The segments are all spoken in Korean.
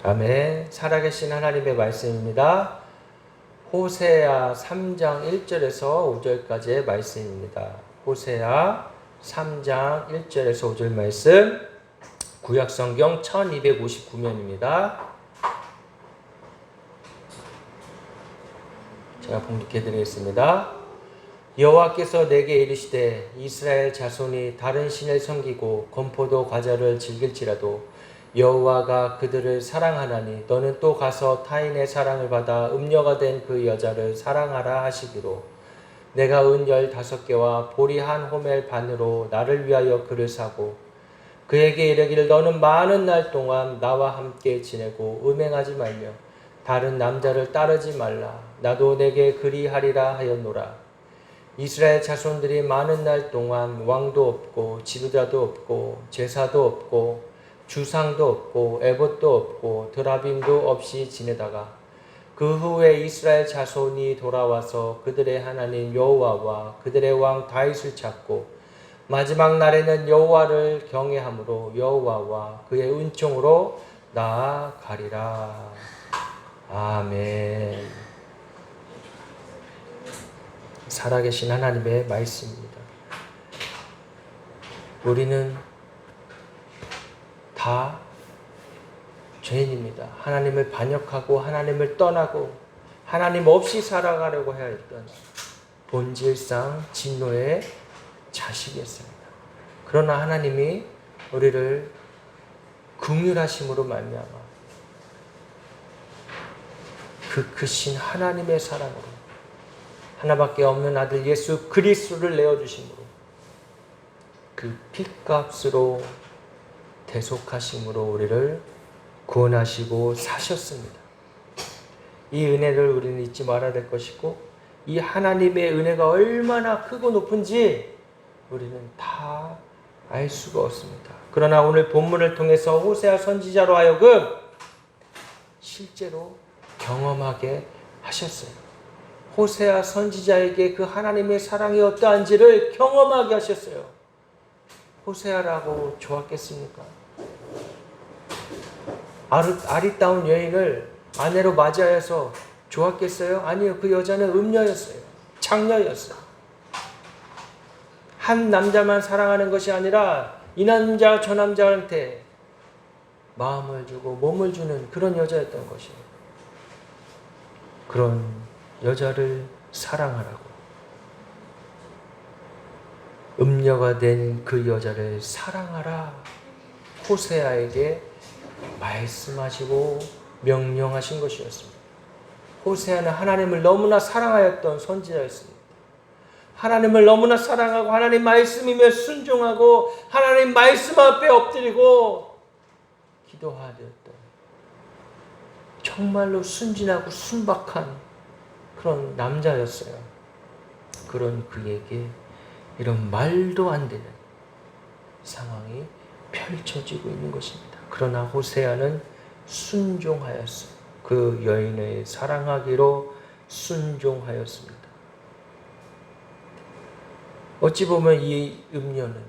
아멘. 살아계신 하나님의 말씀입니다. 호세아 3장 1절에서 5절까지의 말씀입니다. 호세아 3장 1절에서 5절 말씀, 구약성경 1259면입니다. 제가 봉독해 드리겠습니다. 여호와께서 내게 이르시되 이스라엘 자손이 다른 신을 섬기고 건포도 과자를 즐길지라도 여호와가 그들을 사랑하나니 너는 또 가서 타인의 사랑을 받아 음녀가 된 그 여자를 사랑하라 하시기로 내가 은 15개와 보리 한 호멜 반으로 나를 위하여 그를 사고 그에게 이르기를 너는 많은 날 동안 나와 함께 지내고 음행하지 말며 다른 남자를 따르지 말라. 나도 내게 그리하리라 하였노라. 이스라엘 자손들이 많은 날 동안 왕도 없고 지도자도 없고 제사도 없고 주상도 없고 에봇도 없고 드라빔도 없이 지내다가 그 후에 이스라엘 자손이 돌아와서 그들의 하나님 여호와와 그들의 왕 다윗을 찾고 마지막 날에는 여호와를 경외함으로 여호와와 그의 은총으로 나아가리라. 아멘. 살아계신 하나님의 말씀입니다. 우리는 다 죄인입니다. 하나님을 반역하고 하나님을 떠나고 하나님 없이 살아가려고 하였던 본질상 진노의 자식이었습니다. 그러나 하나님이 우리를 긍휼하심으로 말미암아 그 크신 하나님의 사랑으로 하나밖에 없는 아들 예수 그리스도를 내어주심으로 그 핏값으로 대속하심으로 우리를 구원하시고 사셨습니다. 이 은혜를 우리는 잊지 말아야 될 것이고 이 하나님의 은혜가 얼마나 크고 높은지 우리는 다 알 수가 없습니다. 그러나 오늘 본문을 통해서 호세아 선지자로 하여금 실제로 경험하게 하셨어요. 호세아 선지자에게 그 하나님의 사랑이 어떠한지를 경험하게 하셨어요. 호세아라고 좋았겠습니까? 아리따운 여인을 아내로 맞이하여서 좋았겠어요? 아니요. 그 여자는 음녀였어요. 장녀였어요. 한 남자만 사랑하는 것이 아니라 이 남자 저 남자한테 마음을 주고 몸을 주는 그런 여자였던 것이에요. 그런 여자를 사랑하라고 음녀가 된 그 여자를 사랑하라 호세아에게 말씀하시고 명령하신 것이었습니다. 호세아는 하나님을 너무나 사랑하였던 선지자였습니다. 하나님을 너무나 사랑하고 하나님 말씀이며 순종하고 하나님 말씀 앞에 엎드리고 기도하였던 정말로 순진하고 순박한 그런 남자였어요. 그런 그에게 이런 말도 안 되는 상황이 펼쳐지고 있는 것입니다. 그러나 호세아는 순종하였어요. 그 여인을 사랑하기로 순종하였습니다. 어찌 보면 이 음녀는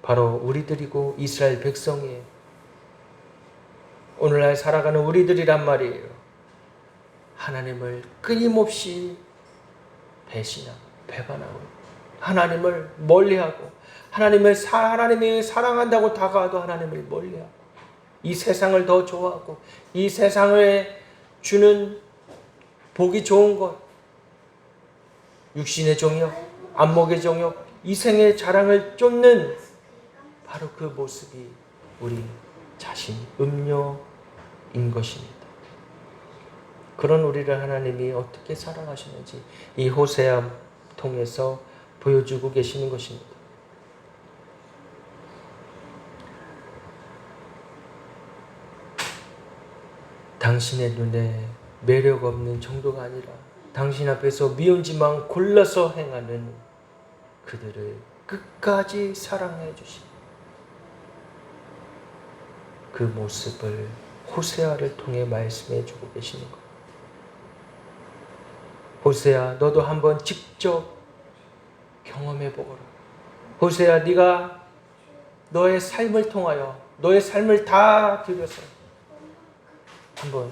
바로 우리들이고 이스라엘 백성이에요. 오늘날 살아가는 우리들이란 말이에요. 하나님을 끊임없이 배신하고 배반하고 하나님을 멀리하고 하나님이 사랑한다고 다가와도 하나님을 멀리하고 이 세상을 더 좋아하고 이 세상을 주는 보기 좋은 것 육신의 정욕, 안목의 정욕, 이생의 자랑을 쫓는 바로 그 모습이 우리 자신 음녀인 것입니다. 그런 우리를 하나님이 어떻게 사랑하시는지 이 호세아 통해서 보여주고 계시는 것입니다. 당신의 눈에 매력 없는 정도가 아니라 당신 앞에서 미운짓만 골라서 행하는 그들을 끝까지 사랑해 주신 그 모습을 호세아를 통해 말씀해 주고 계시는 것. 호세아, 너도 한번 직접 경험해 보거라. 호세아, 네가 너의 삶을 통하여 너의 삶을 다 들여서 한번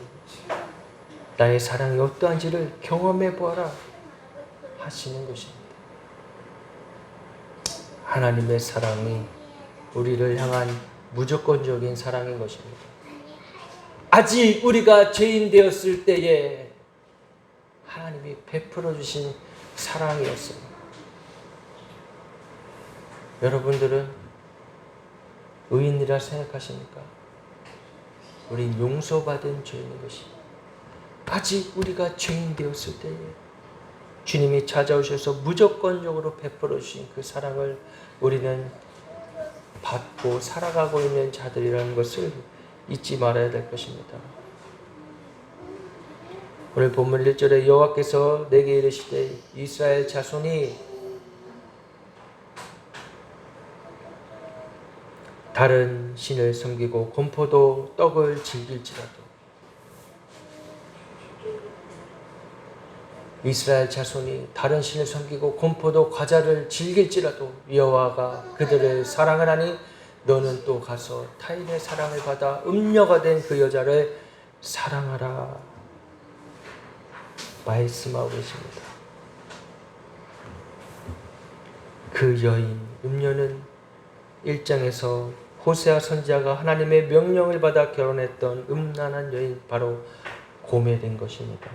나의 사랑이 어떠한지를 경험해 보아라 하시는 것입니다. 하나님의 사랑이 우리를 향한 무조건적인 사랑인 것입니다. 아직 우리가 죄인 되었을 때에 하나님이 베풀어 주신 사랑이었어요. 여러분들은 의인이라 생각하십니까? 우린 용서받은 죄인인 것입니다. 아직 우리가 죄인 되었을 때에 주님이 찾아오셔서 무조건적으로 베풀어 주신 그 사랑을 우리는 받고 살아가고 있는 자들이라는 것을 잊지 말아야 될 것입니다. 오늘 본문 1절에 여호와께서 내게 이르시되 이스라엘 자손이 다른 신을 섬기고 건포도 떡을 즐길지라도, 이스라엘 자손이 다른 신을 섬기고 건포도 과자를 즐길지라도 여호와가 그들을 사랑하나니 너는 또 가서 타인의 사랑을 받아 음녀가 된 그 여자를 사랑하라 말씀하고 계십니다. 그 여인 음녀는 1장에서 호세아 선지자가 하나님의 명령을 받아 결혼했던 음란한 여인, 바로 고매된 것입니다.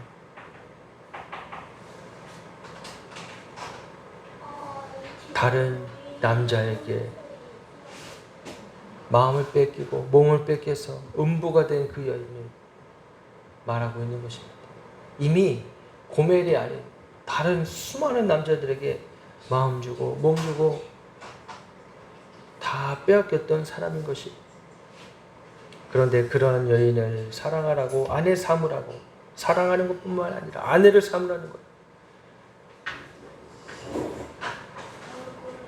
다른 남자에게 마음을 뺏기고 몸을 뺏겨서 음부가 된 그 여인을 말하고 있는 것입니다. 이미 고멜이 아닌 다른 수많은 남자들에게 마음 주고 몸 주고 다 빼앗겼던 사람인 것이. 그런데 그러한 여인을 사랑하라고, 아내 삼으라고, 사랑하는 것뿐만 아니라 아내를 삼으라는 것.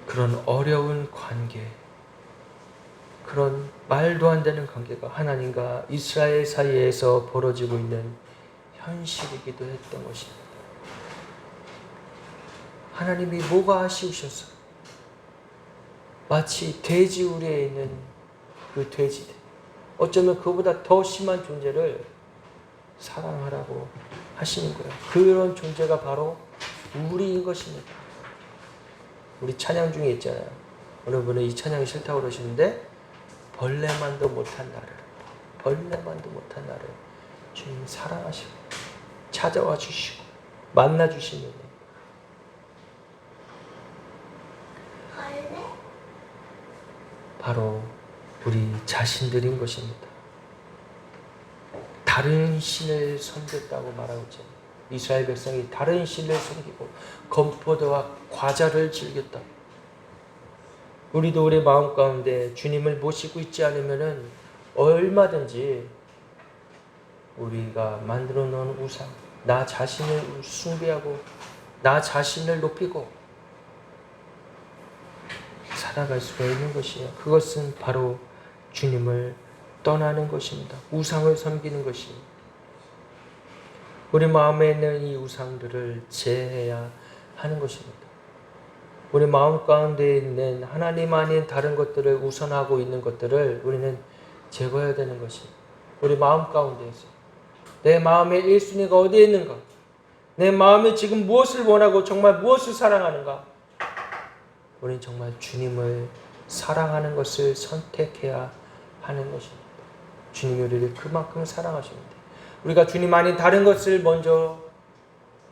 그런 어려운 관계, 그런 말도 안 되는 관계가 하나님과 이스라엘 사이에서 벌어지고 있는 현실이기도 했던 것입니다. 하나님이 뭐가 아쉬우셨어요? 마치 돼지우리에 있는 그 돼지들, 어쩌면 그보다 더 심한 존재를 사랑하라고 하시는 거예요. 그런 존재가 바로 우리인 것입니다. 우리 찬양 중에 있잖아요. 어느 분은 이 찬양이 싫다고 그러시는데, 벌레만도 못한 나를, 벌레만도 못한 나를 주님 사랑하시고 찾아와 주시고 만나 주시는 바로 우리 자신들인 것입니다. 다른 신을 섬겼다고 말하고 있잖아요. 이스라엘 백성이 다른 신을 섬기고 건포도와 과자를 즐겼다. 우리도 우리 마음 가운데 주님을 모시고 있지 않으면은 얼마든지 우리가 만들어 놓은 우상, 나 자신을 숭배하고 나 자신을 높이고 살아갈 수가 있는 것이에요. 그것은 바로 주님을 떠나는 것입니다. 우상을 섬기는 것입니다. 우리 마음에 있는 이 우상들을 제해야 하는 것입니다. 우리 마음 가운데 있는 하나님 아닌 다른 것들을 우선하고 있는 것들을 우리는 제거해야 되는 것입니다. 우리 마음 가운데에서 내 마음의 1순위가 어디에 있는가? 내 마음이 지금 무엇을 원하고 정말 무엇을 사랑하는가? 우리는 정말 주님을 사랑하는 것을 선택해야 하는 것입니다. 주님이 우리를 그만큼 사랑하십니다. 우리가 주님 아닌 다른 것을 먼저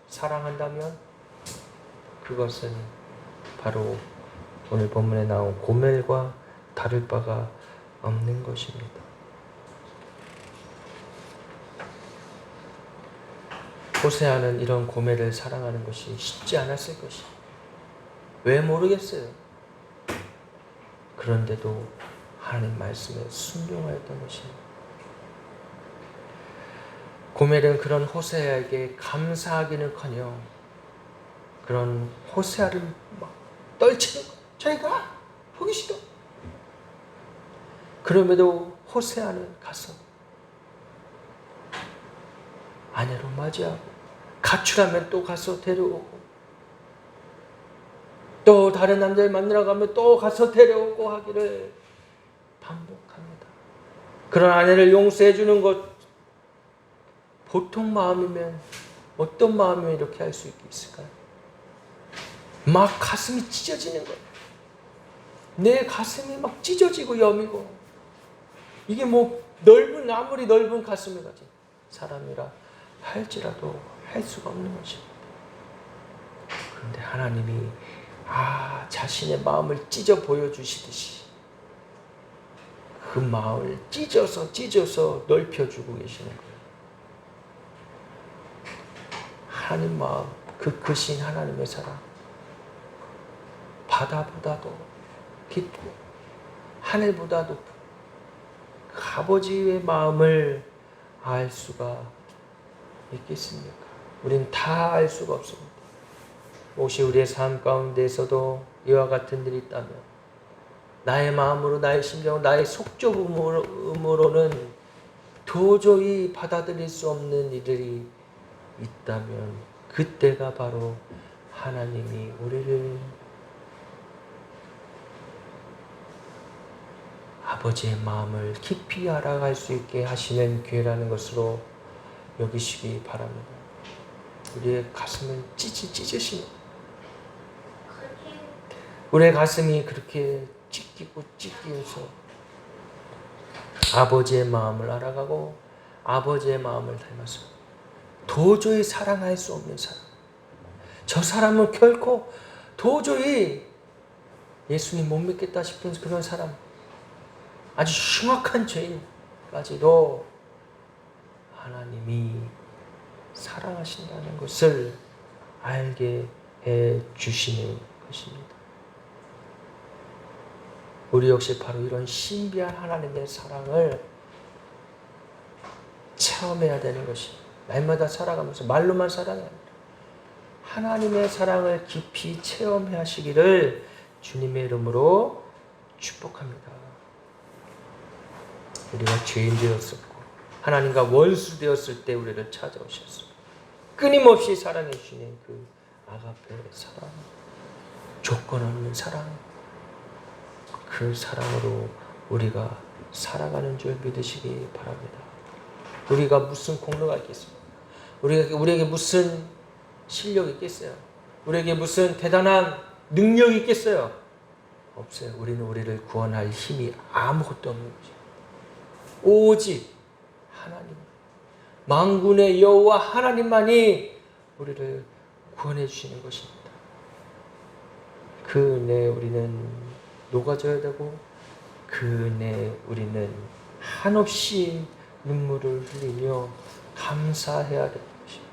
사랑한다면 그것은 바로 오늘 본문에 나온 고멜과 다를 바가 없는 것입니다. 호세아는 이런 고멜을 사랑하는 것이 쉽지 않았을 것이에요. 왜 모르겠어요. 그런데도 하나님 말씀에 순종하였던 것입니다. 고멜은 그런 호세아에게 감사하기는커녕 그런 호세아를 막 떨치는 거예요. 저희가 보기 싫어. 그럼에도 호세아는 가서 아내로 맞이하고 가출하면 또 가서 데려오고 또 다른 남자를 만나러 가면 또 가서 데려오고 하기를 반복합니다. 그런 아내를 용서해 주는 것, 보통 마음이면 어떤 마음이면 이렇게 할 수 있을까요? 막 가슴이 찢어지는 거예요. 내 가슴이 막 찢어지고 여미고, 이게 뭐 아무리 넓은 가슴을 가진 사람이라 할지라도 할 수가 없는 것입니다. 그런데 하나님이 자신의 마음을 찢어 보여주시듯이 그 마음을 찢어서 넓혀주고 계시는 거예요. 하나님 마음, 그 크신 하나님의 사랑, 바다보다도 깊고 하늘보다 높은 그 아버지의 마음을 알 수가 있겠습니까? 우린 다 알 수가 없습니다. 혹시 우리의 삶 가운데에서도 이와 같은 일이 있다면, 나의 마음으로, 나의 심정으로, 나의 속적음으로는 도저히 받아들일 수 없는 일들이 있다면, 그때가 바로 하나님이 우리를 아버지의 마음을 깊이 알아갈 수 있게 하시는 기회라는 것으로 여기시기 바랍니다. 우리의 가슴을 찢으시는, 우리의 가슴이 그렇게 찢기면서 아버지의 마음을 알아가고 아버지의 마음을 닮아서 도저히 사랑할 수 없는 사람, 저 사람은 결코 도저히 예수님 못 믿겠다 싶은 그런 사람, 아주 흉악한 죄인까지도 하나님이 사랑하신다는 것을 알게 해 주시는 것입니다. 우리 역시 바로 이런 신비한 하나님의 사랑을 체험해야 되는 것입니다. 날마다 살아가면서 말로만 사랑해야 합니다. 하나님의 사랑을 깊이 체험하시기를 주님의 이름으로 축복합니다. 우리가 죄인 되었었고 하나님과 원수 되었을 때 우리를 찾아오셨습니다. 끊임없이 사랑해 주시는 그 아가페의 사랑, 조건 없는 사랑, 그 사랑으로 우리가 살아가는 줄 믿으시기 바랍니다. 우리가 무슨 공로가 있겠습니까? 우리에게 무슨 실력이 있겠어요? 우리에게 무슨 대단한 능력이 있겠어요? 없어요. 우리는 우리를 구원할 힘이 아무것도 없는 거죠. 오직 하나님, 만군의 여호와 하나님만이 우리를 구원해 주시는 것입니다. 그 은혜에 우리는 녹아져야 되고, 그 은혜에 우리는 한없이 눈물을 흘리며 감사해야 되는 것입니다.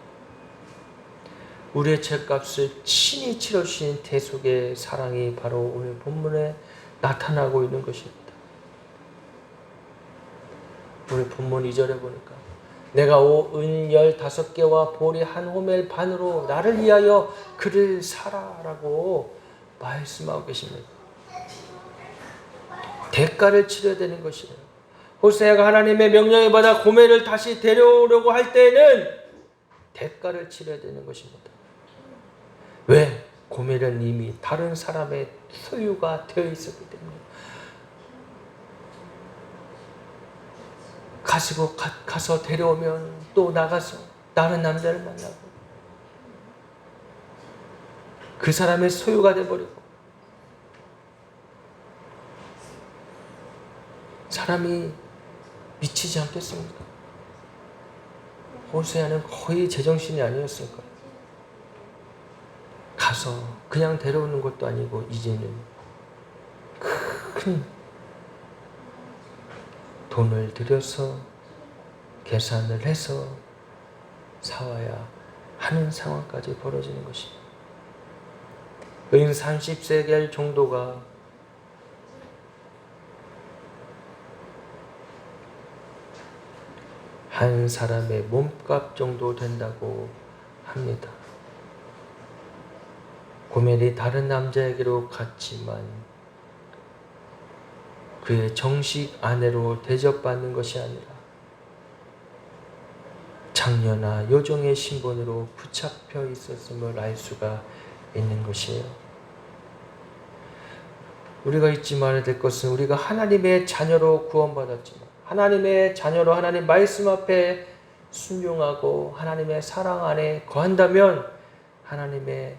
우리의 죄값을 친히 치러주신 대속의 사랑이 바로 오늘 본문에 나타나고 있는 것입니다. 우리 본문 2절에 보니까 내가 은 15개와 보리 한 호멜 반으로 나를 위하여 그를 사라라고 말씀하고 계십니다. 대가를 치러야 되는 것이에요. 호세아가 하나님의 명령을 받아 고멜을 다시 데려오려고 할 때에는 대가를 치러야 되는 것입니다. 왜? 고멜은 이미 다른 사람의 소유가 되어 있었기 때문에. 가서 데려오면 또 나가서 다른 남자를 만나고 그 사람의 소유가 돼버리고, 사람이 미치지 않겠습니까? 호세아는 거의 제정신이 아니었을 거예요. 가서 그냥 데려오는 것도 아니고 이제는 큰 돈을 들여서 계산을 해서 사와야 하는 상황까지 벌어지는 것입니다. 은 30세겔 정도가 한 사람의 몸값 정도 된다고 합니다. 고멜이 다른 남자에게로 갔지만 그의 정식 아내로 대접받는 것이 아니라 장녀나 요정의 신분으로 붙잡혀 있었음을 알 수가 있는 것이에요. 우리가 잊지 말아야 될 것은 우리가 하나님의 자녀로 구원받았지만, 하나님의 자녀로 하나님 말씀 앞에 순종하고 하나님의 사랑 안에 거한다면 하나님의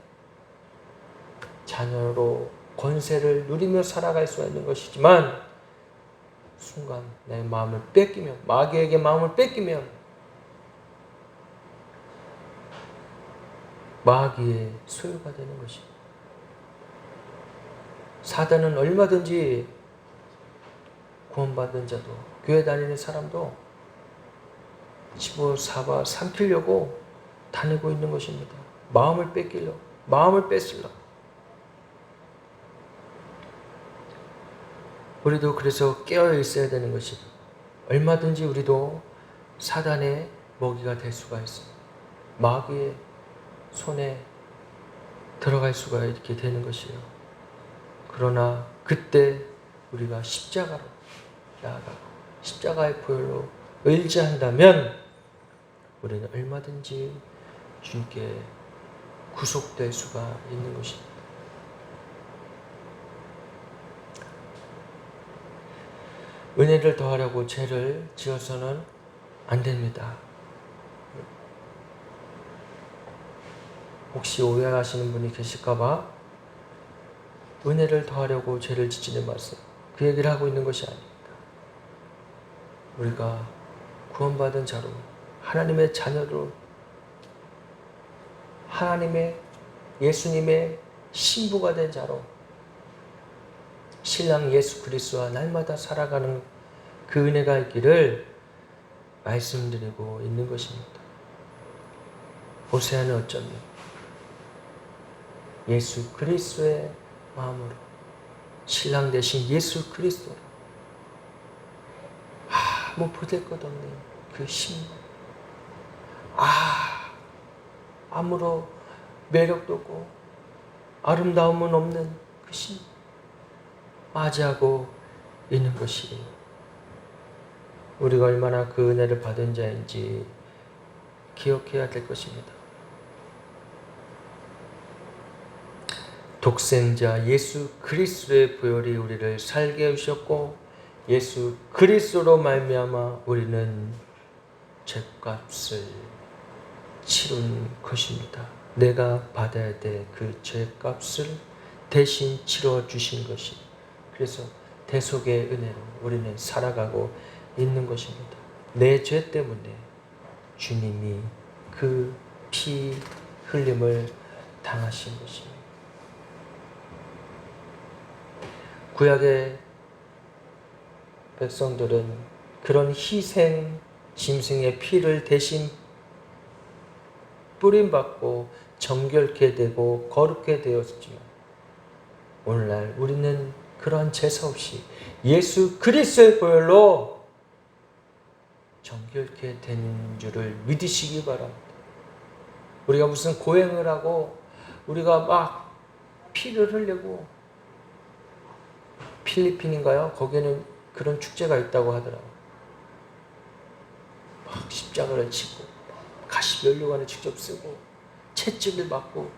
자녀로 권세를 누리며 살아갈 수 있는 것이지만 순간 내 마음을 뺏기면, 마귀에게 마음을 뺏기면 마귀의 소유가 되는 것입니다. 사단은 얼마든지 구원받은 자도, 교회 다니는 사람도 집어삼아 삼키려고 다니고 있는 것입니다. 마음을 뺏기려고, 마음을 뺏으려고. 우리도 그래서 깨어 있어야 되는 것입니다. 얼마든지 우리도 사단의 먹이가 될 수가 있습니다. 마귀의 손에 들어갈 수가 이렇게 되는 것이에요. 그러나 그때 우리가 십자가로 나아가고 십자가의 보혈로 의지한다면 우리는 얼마든지 주님께 구속될 수가 있는 것입니다. 은혜를 더하려고 죄를 지어서는 안 됩니다. 혹시 오해하시는 분이 계실까봐 은혜를 더하려고 죄를 짓지는 마세요. 그 얘기를 하고 있는 것이 아닙니다. 우리가 구원받은 자로, 하나님의 자녀로, 하나님의 예수님의 신부가 된 자로 신랑 예수 그리스도와 날마다 살아가는 그 은혜가 있기를 말씀드리고 있는 것입니다. 호세아는 어쩌면 예수 그리스도의 마음으로, 신랑 되신 예수 그리스도로 아무 보잘것없는 그 신부, 아무런 매력도 없고 아름다움은 없는 그 신부 맞이하고 있는 것이 우리가 얼마나 그 은혜를 받은 자인지 기억해야 될 것입니다. 독생자 예수 그리스도의 보혈이 우리를 살게 해주셨고 예수 그리스도로 말미암아 우리는 죄값을 치른 것입니다. 내가 받아야 될 그 죄값을 대신 치러 주신 것이, 그래서 대속의 은혜로 우리는 살아가고 있는 것입니다. 내 죄 때문에 주님이 그 피 흘림을 당하신 것입니다. 구약의 백성들은 그런 희생 짐승의 피를 대신 뿌림받고 정결케 되고 거룩게 되었지만 오늘날 우리는 그러한 제사 없이 예수 그리스도의 보혈로 정결케 되는 줄을 믿으시기 바랍니다. 우리가 무슨 고행을 하고 우리가 막 피를 흘리고, 필리핀인가요? 거기는 그런 축제가 있다고 하더라고요. 막 십자가를 치고 가시 면류관을 직접 쓰고 채찍을 맞고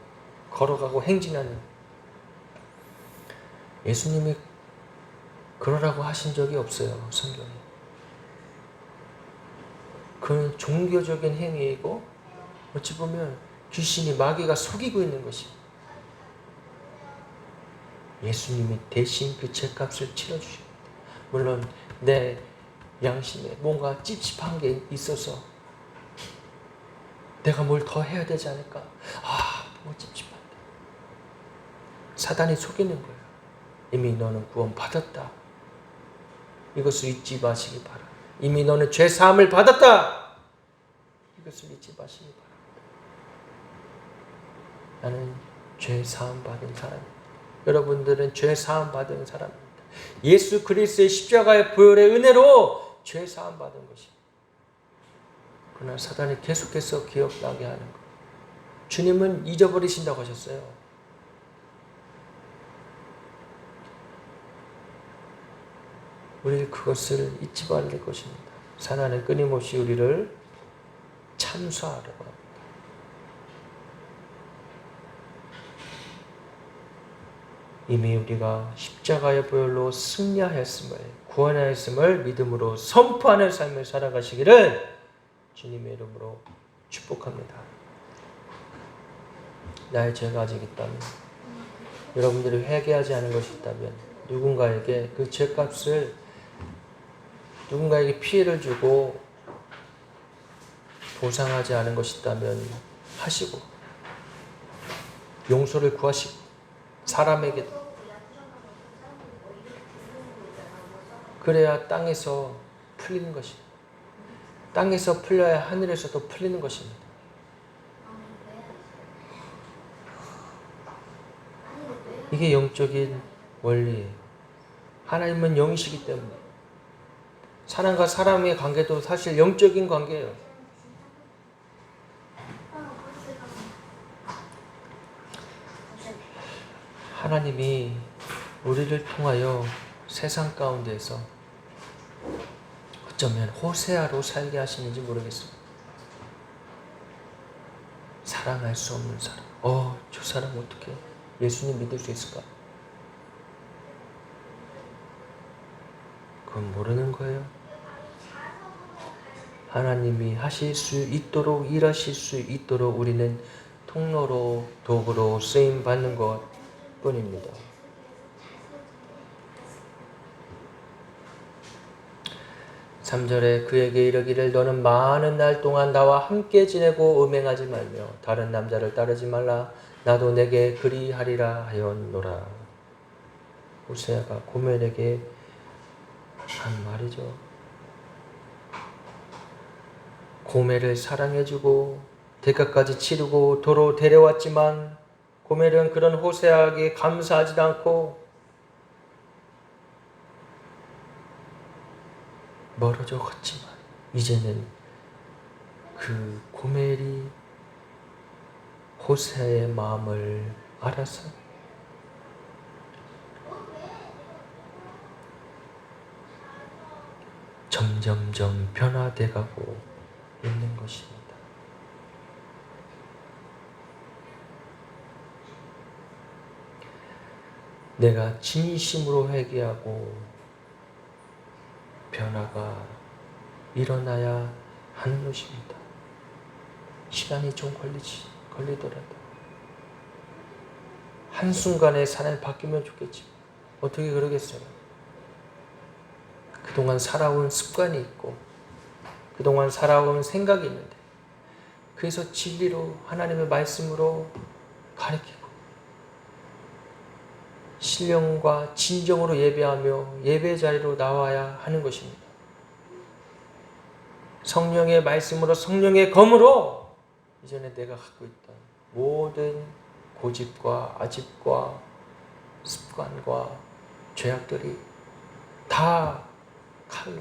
걸어가고 행진하는, 예수님이 그러라고 하신 적이 없어요. 성경에. 그건 종교적인 행위이고 어찌 보면 귀신이, 마귀가 속이고 있는 것입니다. 예수님이 대신 그 죄값을 치러주십니다. 물론 내 양심에 뭔가 찝찝한 게 있어서 내가 뭘 더 해야 되지 않을까? 너무 찝찝한다. 사단이 속이는 거예요. 이미 너는 구원 받았다. 이것을 잊지 마시기 바랍니다. 이미 너는 죄 사함을 받았다. 이것을 잊지 마시기 바랍니다. 나는 죄 사함 받은 사람입니다. 여러분들은 죄 사함 받은 사람입니다. 예수 그리스도의 십자가의 보혈의 은혜로 죄 사함 받은 것입니다. 그러나 사단이 계속해서 기억나게 하는 것. 주님은 잊어버리신다고 하셨어요. 우리 그것을 잊지 말릴 것입니다. 사단은 끊임없이 우리를 참수하려고 합니다. 이미 우리가 십자가의 보혈로 승리하였음을, 구원하였음을 믿음으로 선포하는 삶을 살아가시기를 주님의 이름으로 축복합니다. 나의 죄가 아직 있다면, 여러분들이 회개하지 않은 것이 있다면, 누군가에게 그 죄값을, 누군가에게 피해를 주고 보상하지 않은 것이 있다면 하시고, 용서를 구하시고, 사람에게도. 그래야 땅에서 풀리는 것입니다. 땅에서 풀려야 하늘에서도 풀리는 것입니다. 이게 영적인 원리예요. 하나님은 영이시기 때문에 사람과 사람의 관계도 사실 영적인 관계예요. 하나님이 우리를 통하여 세상 가운데에서 어쩌면 호세아로 살게 하시는지 모르겠습니다. 사랑할 수 없는 사람. 저 사람 어떻게 예수님 믿을 수 있을까? 그건 모르는 거예요. 하나님이 하실 수 있도록, 일하실 수 있도록 우리는 통로로, 도구로 쓰임 받는 것 뿐입니다. 3절에 그에게 이르기를 너는 많은 날 동안 나와 함께 지내고 음행하지 말며 다른 남자를 따르지 말라. 나도 내게 그리하리라 하였노라. 호세아가 고멜에게 한 말이죠. 고멜을 사랑해주고 대가까지 치르고 도로 데려왔지만 고멜은 그런 호세아에게 감사하지도 않고 멀어져 갔지만 이제는 그 고멜이 호세아의 마음을 알아서 점점점 변화돼가고 있는 것입니다. 내가 진심으로 회개하고 변화가 일어나야 하는 것입니다. 시간이 좀 걸리더라도 한순간에 사람이 바뀌면 좋겠지. 어떻게 그러겠어요? 그동안 살아온 습관이 있고 그동안 살아온 생각이 있는데 그래서 진리로 하나님의 말씀으로 가르치고 신령과 진정으로 예배하며 예배 자리로 나와야 하는 것입니다. 성령의 말씀으로 성령의 검으로 이전에 내가 갖고 있던 모든 고집과 아집과 습관과 죄악들이 다 칼로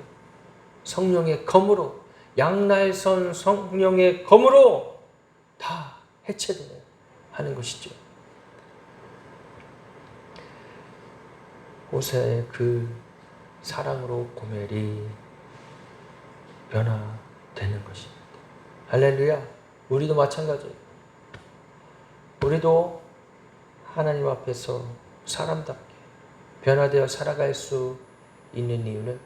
성령의 검으로 양날선 성령의 검으로 다 해체되어야 하는 것이죠. 호세아의 그 사랑으로 고멜이 변화되는 것입니다. 할렐루야. 우리도 마찬가지예요. 우리도 하나님 앞에서 사람답게 변화되어 살아갈 수 있는 이유는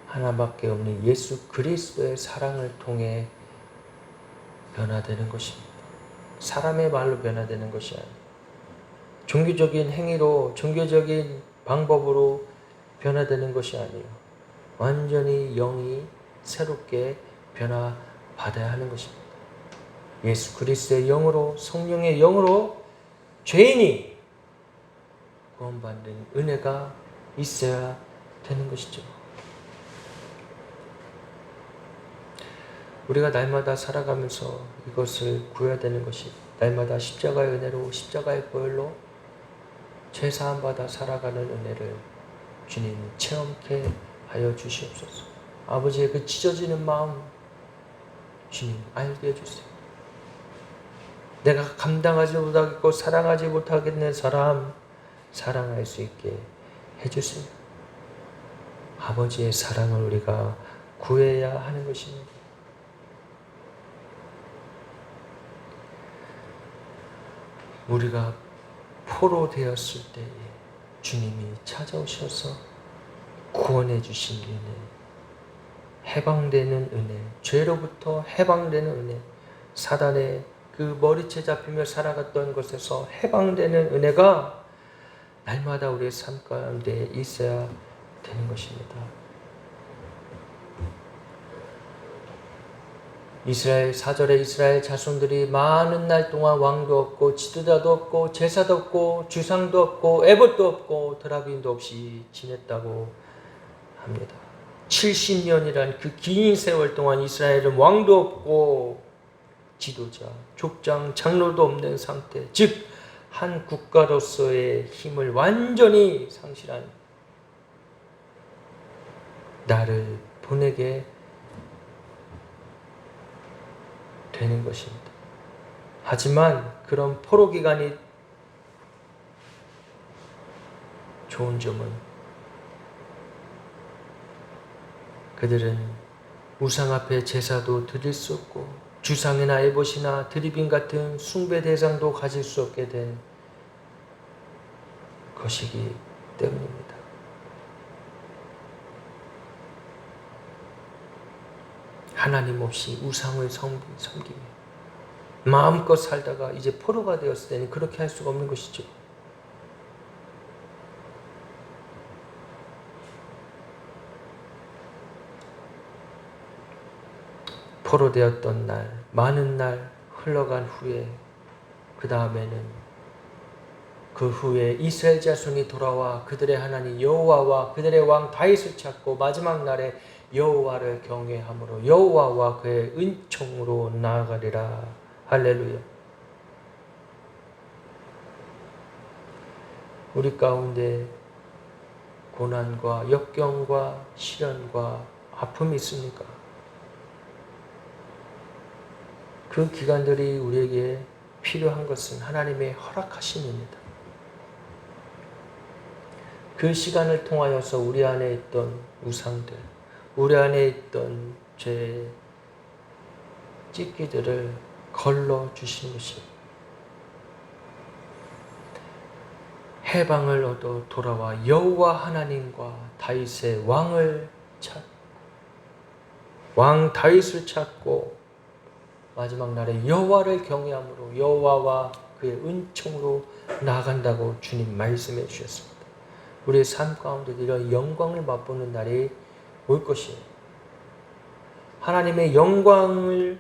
하나밖에 없는 예수 그리스도의 사랑을 통해 변화되는 것입니다. 사람의 말로 변화되는 것이 아니에요. 종교적인 행위로, 종교적인 방법으로 변화되는 것이 아니에요. 완전히 영이 새롭게 변화받아야 하는 것입니다. 예수 그리스도의 영으로, 성령의 영으로 죄인이 구원받는 은혜가 있어야 되는 것이죠. 우리가 날마다 살아가면서 이것을 구해야 되는 것이 날마다 십자가의 은혜로, 십자가의 보혈로 죄사함 받아 살아가는 은혜를 주님 체험케 하여 주시옵소서. 아버지의 그 찢어지는 마음 주님 알게 해주세요. 내가 감당하지 못하겠고 사랑하지 못하겠는 사람 사랑할 수 있게 해주세요. 아버지의 사랑을 우리가 구해야 하는 것입니다. 우리가 포로 되었을 때에 주님이 찾아오셔서 구원해 주신 은혜, 해방되는 은혜, 죄로부터 해방되는 은혜, 사단의 그 머리채 잡히며 살아갔던 것에서 해방되는 은혜가 날마다 우리의 삶 가운데 있어야 되는 것입니다. 사절에 이스라엘 자손들이 많은 날 동안 왕도 없고 지도자도 없고 제사도 없고 주상도 없고 에봇도 없고 드라빈도 없이 지냈다고 합니다. 70년이란 그 긴 세월 동안 이스라엘은 왕도 없고 지도자, 족장, 장로도 없는 상태, 즉 한 국가로서의 힘을 완전히 상실한 나를 보내게 되는 것입니다. 하지만 그런 포로 기간이 좋은 점은 그들은 우상 앞에 제사도 드릴 수 없고 주상이나 에봇이나 드리빔 같은 숭배 대상도 가질 수 없게 된 것이기 때문입니다. 하나님 없이 우상을 섬기며 마음껏 살다가 이제 포로가 되었을 때는 그렇게 할 수가 없는 것이죠. 포로 되었던 날, 많은 날 흘러간 후에 그 다음에는 그 후에 이스라엘 자손이 돌아와 그들의 하나님 여호와와 그들의 왕 다윗을 찾고 마지막 날에 여호와를 경외함으로 여호와와 그의 은총으로 나아가리라. 할렐루야. 우리 가운데 고난과 역경과 시련과 아픔이 있습니까? 그 기간들이 우리에게 필요한 것은 하나님의 허락하심입니다. 그 시간을 통하여서 우리 안에 있던 우상들, 우리 안에 있던 죄 찢기들을 걸러 주시는 것입니다. 해방을 얻어 돌아와 여호와 하나님과 다윗의 왕을 왕 다윗을 찾고 마지막 날에 여호와를 경외함으로 여호와와 그의 은총으로 나아간다고 주님 말씀해 주셨습니다. 우리의 삶 가운데 이런 영광을 맛보는 날이 올 것이에요. 하나님의 영광을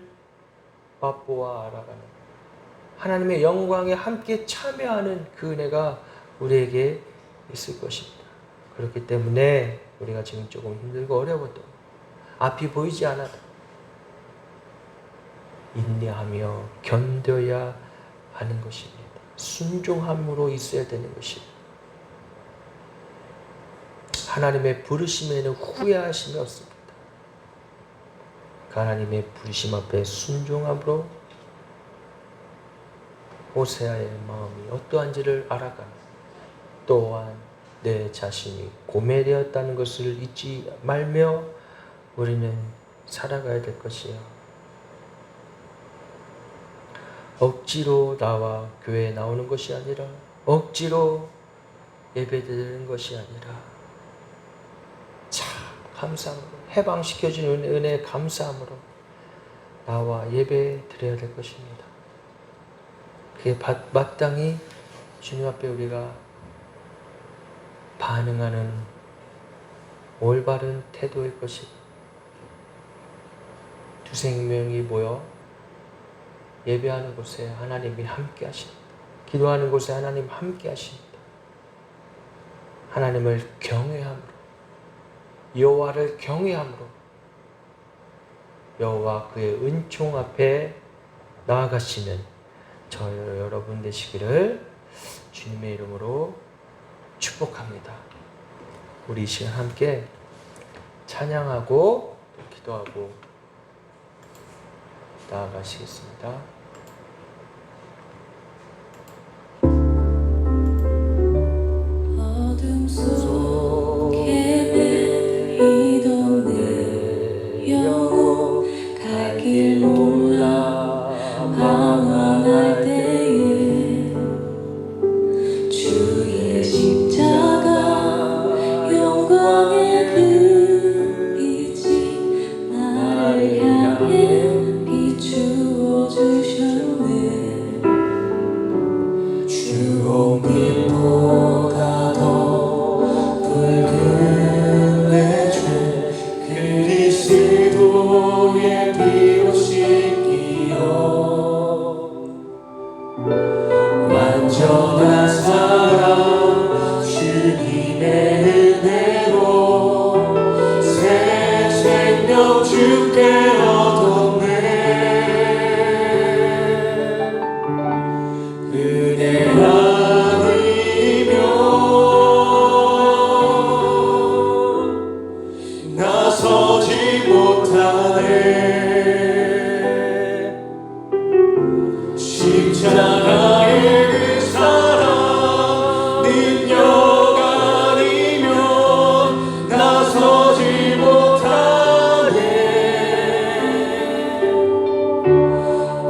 맛보아 알아가는, 하나님의 영광에 함께 참여하는 그 은혜가 우리에게 있을 것입니다. 그렇기 때문에 우리가 지금 조금 힘들고 어려워도 앞이 보이지 않아도 인내하며 견뎌야 하는 것입니다. 순종함으로 있어야 되는 것입니다. 하나님의 부르심에는 후회하심이 없습니다. 그 하나님의 부르심 앞에 순종함으로 호세아의 마음이 어떠한지를 알아가며 또한 내 자신이 고매되었다는 것을 잊지 말며 우리는 살아가야 될 것이요. 억지로 나와 교회에 나오는 것이 아니라 억지로 예배드리는 것이 아니라 참 감사함으로 해방시켜주는 은혜에 감사함으로 나와 예배 드려야 될 것입니다. 그게 마땅히 주님 앞에 우리가 반응하는 올바른 태도일 것입니다. 두세 명이 모여 예배하는 곳에 하나님이 함께 하십니다. 기도하는 곳에 하나님 함께 하십니다. 하나님을 경외함으로 여호와를 경외함으로 여호와 그의 은총 앞에 나아가시는 저 여러분 되시기를 주님의 이름으로 축복합니다. 우리 이 시간 함께 찬양하고 기도하고 나아가시겠습니다. 주께 얻었네. 그대 아니면 나서지 못하네. 십자가의 그 사랑 능력 아니면 나서지 못하네.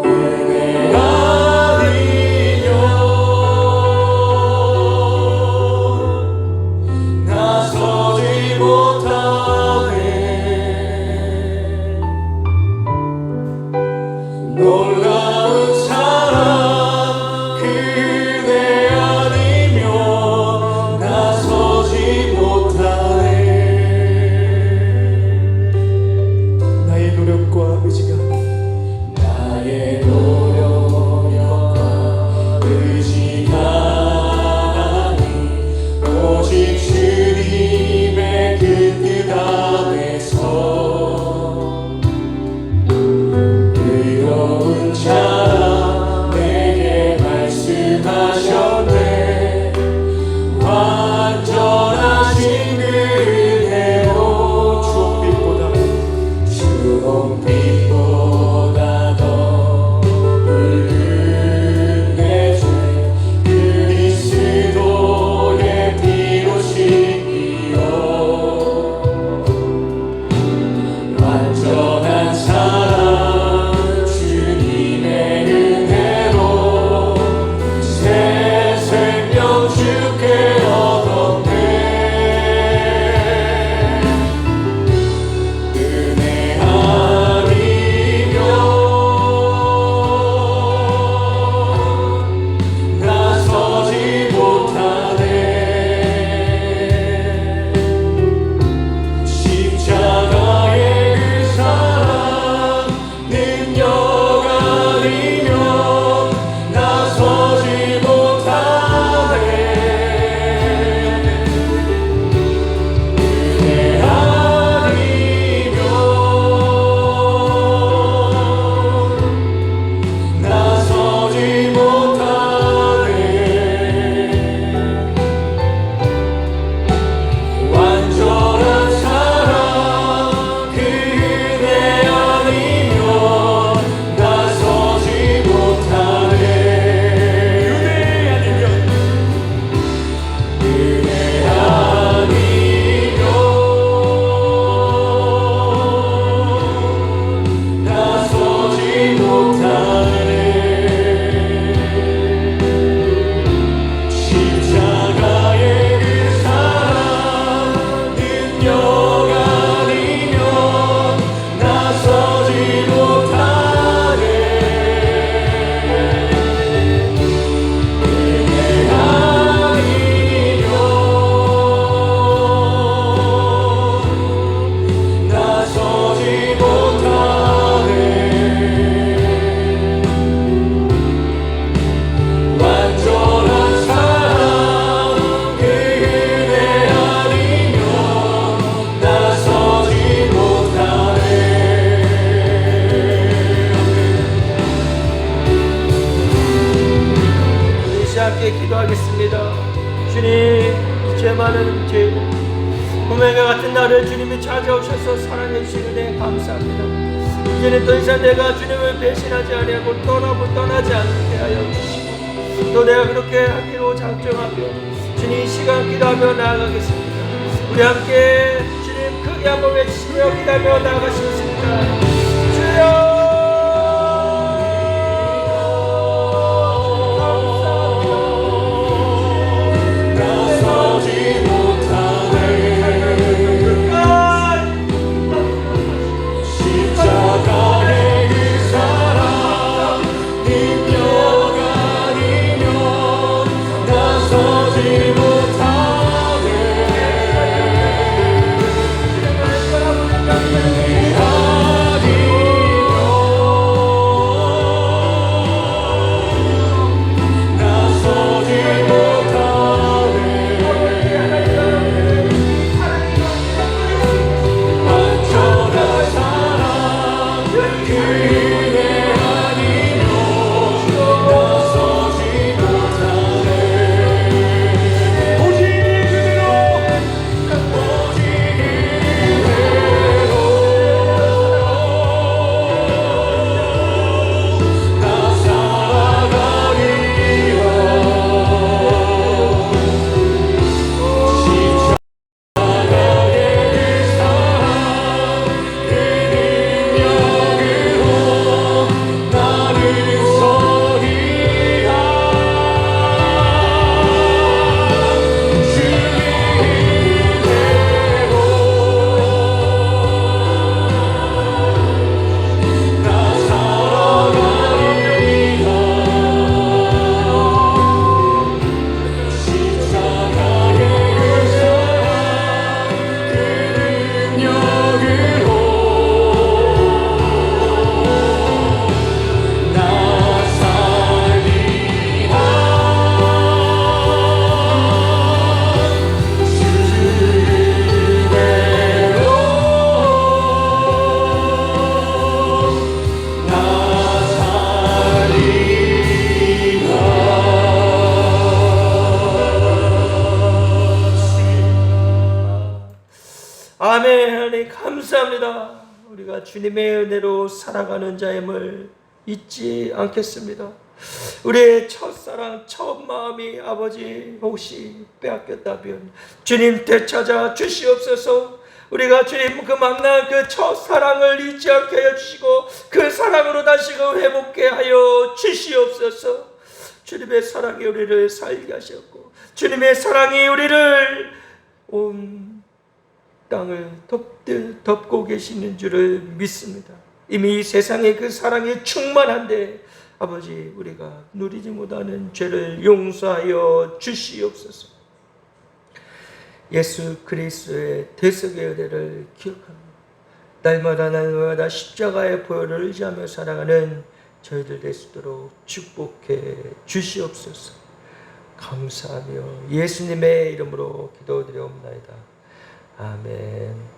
그대 아니면 나서지 못하네. 놀라운 사랑 그대 아니면 나서지 못하네. 나의 노력과 의지가 나의 노력과 의지가 아니 오직 주님의 그 뜻 안에서 의로운 자라 내게 말씀하셨네. 완전하신 그 은혜로 주홍빛보다 더 붉은 내 죄 그리스도의 피로 씻기어 완전한 사랑 주님의 은혜로 새 생명 주께 얻었네. 은혜 아니면 나서지 못하네. 십자가의 그 사랑 능력 아니면 나서지 못하네. 은혜 아니면 나서지 못하네. 완전한 사랑 그대 아니면 나서지 못하네. 은혜 아니면 나서지 못하네. 십자가의 그 사랑 능력 아니면 나서지 못하네. 은혜 아니면 나서지 못하네. 완전한 사랑 그대 아니면 나서지 못하네. 우리 시 함께 기도하겠습니다. 주님, 이죄 많은 죄인 구매가 같은 나를 주님이 찾아오셔서 사랑해 주신 은혜 감사합니다. 이제는 더 이상 내가 주님을 배신하지 아니하고 떠나지 않게 하여 주시고 또 내가 그렇게 하기로 작정하며 주님 이 시간 기도하며 나아가겠습니다. 우리 함께 주님 크게 한번 외치시며 기도하며 나아가시겠습니다. 주여 나서지 못하네. 십자가의 그 사랑 능력 아니면 나서지 못하네. 은혜 우리가 주님의 은혜로 살아가는 자임을 잊지 않겠습니다. 우리의 첫사랑, 첫 마음이 아버지 혹시 빼앗겼다면 주님 되찾아 주시옵소서. 우리가 주님 그 만난 그 첫사랑을 잊지 않게 하여 주시고 그 사랑으로 다시금 회복해 하여 주시옵소서. 주님의 사랑이 우리를 살게 하셨고 주님의 사랑이 우리를 온 땅을 덮고 계시는 줄을 믿습니다. 이미 세상에 그 사랑이 충만한데 아버지 우리가 누리지 못하는 죄를 용서하여 주시옵소서. 예수 그리스도의 대속의 은혜를 기억합니다. 날마다 십자가의 보혈을 의지하며 살아가는 저희들 될 수 있도록 축복해 주시옵소서. 감사하며 예수님의 이름으로 기도드리옵나이다. 아멘.